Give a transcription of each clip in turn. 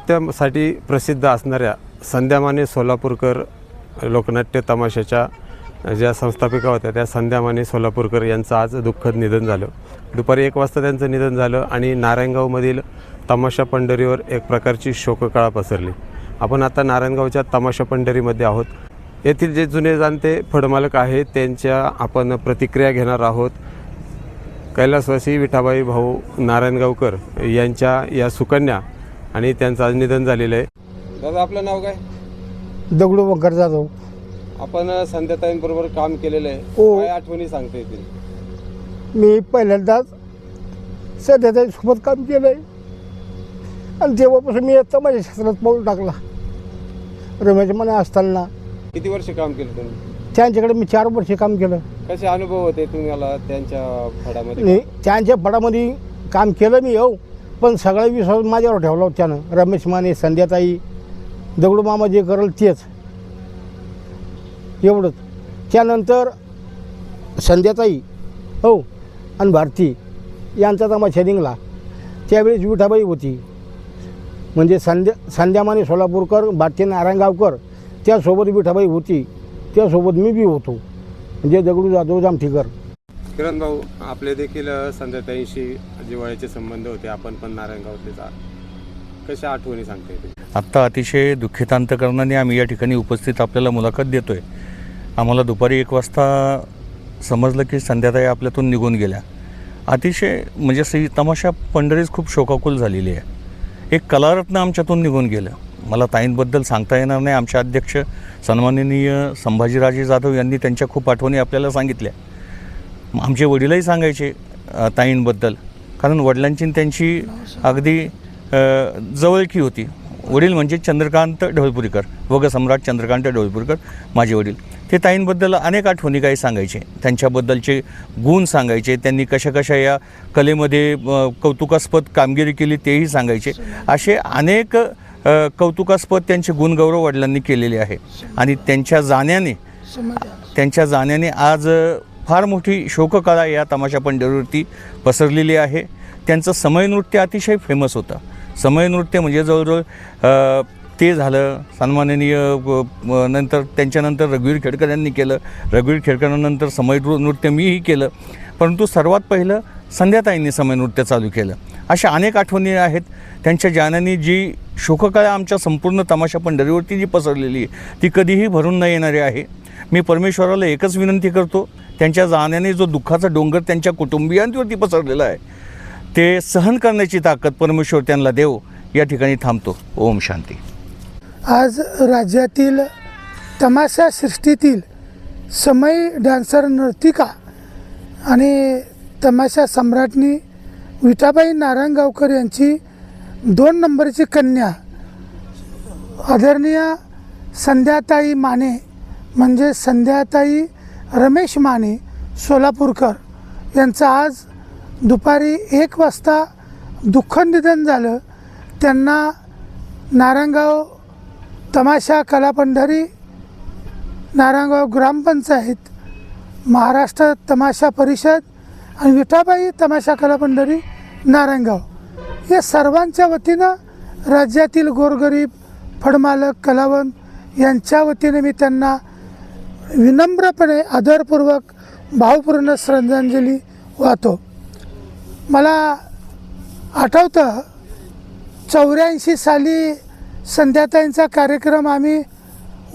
नृत्यासाठी प्रसिद्ध असणाऱ्या संध्या माने सोलापूरकर लोकनाट्य तमाशाच्या ज्या संस्थापिका होत्या त्या संध्या माने सोलापूरकर यांचं आज दुःखद निधन झालं। दुपारी 1 वाजता त्यांचं निधन झालं आणि नारायणगावमधील तमाशा पंढरीवर एक प्रकारची शोककळा पसरली। आपण आता नारायणगावच्या तमाशा पंढरीमध्ये आहोत। येथील जे जुने जाणते फडमालक आहेत त्यांच्या आपण प्रतिक्रिया घेणार आहोत। कैलासवासी विठाबाई भाऊ नारायणगावकर यांच्या या सुकन्या आणि त्यांचं आज निधन झालेलं आहे। दादा आपलं नाव काय? दगडू वंकर जाधव। आपण संध्याताईंबरोबर काम केलेलं आहे, हो। काय आठवणी सांगता येतील? मी पहिल्यांदाच संध्याताईसोबत काम केलं आहे आणि तेव्हापासून मी तमाशा शास्त्रात पाऊल टाकला। रमेश माने असताना किती वर्ष काम केलं तुम्ही? त्यांच्याकडे मी 4 वर्ष काम केलं। कसे अनुभव होते तुम्हाला त्यांच्या फडामध्ये? नाही, त्यांच्या फडामध्ये काम केलं मी हो, पण सगळा विश्वास माझ्यावर ठेवला होता त्यानं। रमेश माने, संध्याताई, दगडू मामा जे करल तेच, एवढंच। त्यानंतर संध्याताई हो आणि भारती यांचा तमाशा निघाला त्यावेळेस विठाबाई होती, म्हणजे संध्या माने सोलापूरकर, भारती नारायणगावकर, त्यासोबत विठाबाई होती, त्यासोबत मी बी होतो, म्हणजे दगडू जाधव जामठीकर। किरण भाऊ, आपले देखील संध्याताईंशी जिव्हाळ्याचे संबंध होते, आपण पण नारायणगावतलेच आहात, कशा आठवणी सांगता येतील? आत्ता अतिशय दुःखित अंतकरणाने आम्ही या ठिकाणी उपस्थित आपल्याला मुलाखत देतो आहे। आम्हाला दुपारी 1 वाजता समजलं की संध्याताई आपल्यातून निघून गेल्या। अतिशय म्हणजे ही तमाशा पंढरीच खूप शोकाकुल झालेली आहे। एक कलारत्न आमच्यातून निघून गेलं। मला ताईंबद्दल सांगता येणार नाही। आमचे अध्यक्ष सन्माननीय संभाजीराजे जाधव यांनी त्यांच्या खूप आठवणी आपल्याला सांगितल्या। आमचे वडीलही सांगायचे ताईंबद्दल, कारण वडिलांची त्यांची अगदी जवळकी होती। वडील म्हणजे चंद्रकांत ढवळपुरीकर, वगसम्राट चंद्रकांत ढवळपुरीकर माझे वडील। ते ताईंबद्दल अनेक आठवणी काही सांगायचे, त्यांच्याबद्दलचे गुण सांगायचे, त्यांनी कशा कशा या कलेमध्ये कौतुकास्पद कामगिरी केली तेही सांगायचे। असे अनेक कौतुकास्पद त्यांचे गुणगौरव वडिलांनी केलेले आहे आणि त्यांच्या जाण्याने आज फार मोठी शोककळा या तमाशा पंढरीवरती पसरलेली आहे। त्यांचं समयनृत्य अतिशय फेमस होतं। समयनृत्य म्हणजे जवळजवळ ते झालं सन्माननीय, नंतर त्यांच्यानंतर रघुवीर खेडकर यांनी केलं, रघुवीर खेडकरांनंतर समयनृत्य मीही केलं, परंतु सर्वात पहिलं संध्याताईंनी समयनृत्य चालू केलं। अशा अनेक आठवणी आहेत। त्यांच्या जाण्याने जी शोककळा आमच्या संपूर्ण तमाशा पंढरीवरती जी पसरलेली आहे ती कधीही भरून न येणारी आहे। मी परमेश्वराला एकच विनंती करतो, त्यांच्या जाण्याने जो दुःखाचा डोंगर त्यांच्या कुटुंबियांवरती पसरलेला आहे ते सहन करण्याची ताकद परमेश्वर त्यांना देव। या ठिकाणी थांबतो। ओम शांती। आज राज्यातील तमाशा सृष्टीतील समय डान्सर नर्तिका आणि तमाशा सम्राटनी विठाबाई नारायणगावकर यांची 2 नंबरची कन्या आदरणीय संध्याताई माने, म्हणजे संध्याताई रमेश माने सोलापूरकर यांचं आज दुपारी 1 वाजता दुःखद निधन झालं। त्यांना नारायणगाव तमाशा कलापंढरी, नारायणगाव ग्रामपंचायत, महाराष्ट्र तमाशा परिषद आणि विठाबाई तमाशा कलापंढरी नारायणगाव या सर्वांच्या वतीनं राज्यातील गोरगरीब, फडमालक, कलावंत यांच्या वतीने मी त्यांना विनम्रपणे आदरपूर्वक भावपूर्ण श्रद्धांजली वाहतो। मला आठवतं 84 साली संध्याताईंचा कार्यक्रम आम्ही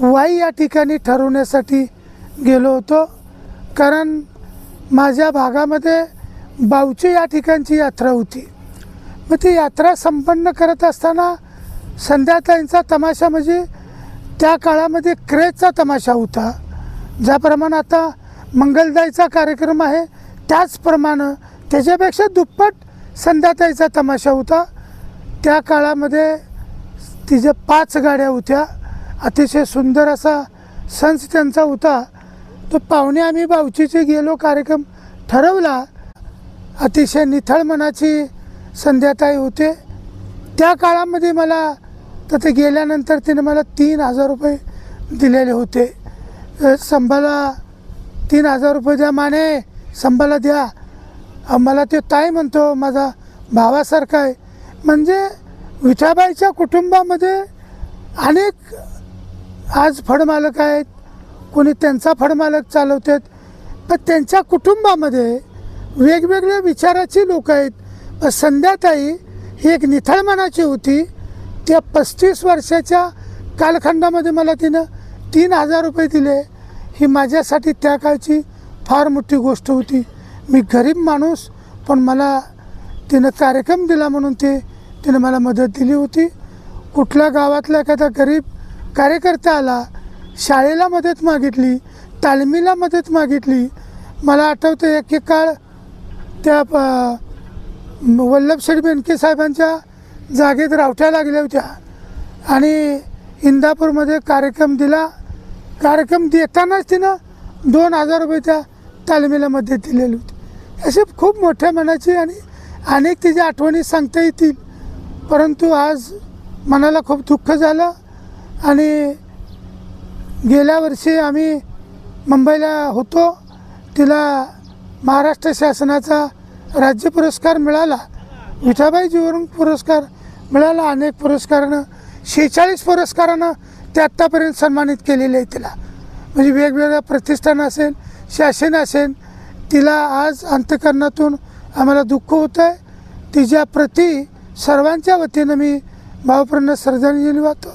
वाई या ठिकाणी ठरवण्यासाठी गेलो होतो, कारण माझ्या भागामध्ये बावची या ठिकाणची यात्रा होती। मग ती यात्रा संपन्न करत असताना संध्याताईंचा तमाशा म्हणजे त्या काळामध्ये क्रेजचा तमाशा होता। ज्याप्रमाणे आता मंगलदाईचा कार्यक्रम आहे त्याचप्रमाणे त्याच्यापेक्षा दुप्पट संध्याताईचा तमाशा होता। त्या काळामध्ये तिच्या 5 गाड्या होत्या। अतिशय सुंदर असा संच त्यांचा होता। तो पाहुणे आम्ही बावचीचे गेलो, कार्यक्रम ठरवला। अतिशय निथळ मनाची संध्याताई होते। त्या काळामध्ये मला तिथे गेल्यानंतर तिने मला 3000 रुपये दिलेले होते। संभाला 3000 रुपये द्या माने, संभाला द्या। मला ते ताई म्हणतो, माझा भावासारखा आहे, म्हणजे विठाबाईच्या कुटुंबामध्ये अनेक आज फळमालक आहेत, कोणी त्यांचा फळमालक चालवतात, पण त्यांच्या कुटुंबामध्ये वेगवेगळ्या विचाराची लोक आहेत. पण संध्याताई ही एक निथळ मनाची होती. त्या 35 वर्षाच्या कालखंडामध्ये मला तिनं 3,000 रुपये दिले. ही माझ्यासाठी त्या काळची फार मोठी गोष्ट होती. मी गरीब माणूस, पण मला तिनं कार्यक्रम दिला म्हणून तिनं मला मदत दिली होती. कुठल्या गावातला एखादा गरीब कार्यकर्ता आला, शाळेला मदत मागितली, तालमीला मदत मागितली. मला आठवतं एक काळ त्या वल्लभशेठ बेनके साहेबांच्या जागेत रावट्या लागल्या होत्या आणि इंदापूरमध्ये कार्यक्रम दिला. कार्यक्रम देतानाच तिनं 2,000 रुपये त्या तालमीला मदत दिलेली होती. असे खूप मोठ्या मनाची आणि अनेक तिच्या आठवणी सांगता येतील. परंतु आज मनाला खूप दुःख झालं आणि गेल्या वर्षी आम्ही मुंबईला होतो. तिला महाराष्ट्र शासनाचा राज्य पुरस्कार मिळाला, विठाबाई जीवन पुरस्कार मिळाला. अनेक पुरस्कारानं 46 पुरस्कारानं ते आत्तापर्यंत सन्मानित केलेले आहे तिला. म्हणजे वेगवेगळ्या प्रतिष्ठान असेल, शासन असेल, तिला आज अंतःकरणातून आम्हाला दुःख होतं आहे. तिच्या प्रती सर्वांच्या वतीनं मी भावपूर्ण श्रद्धांजली वाहतो.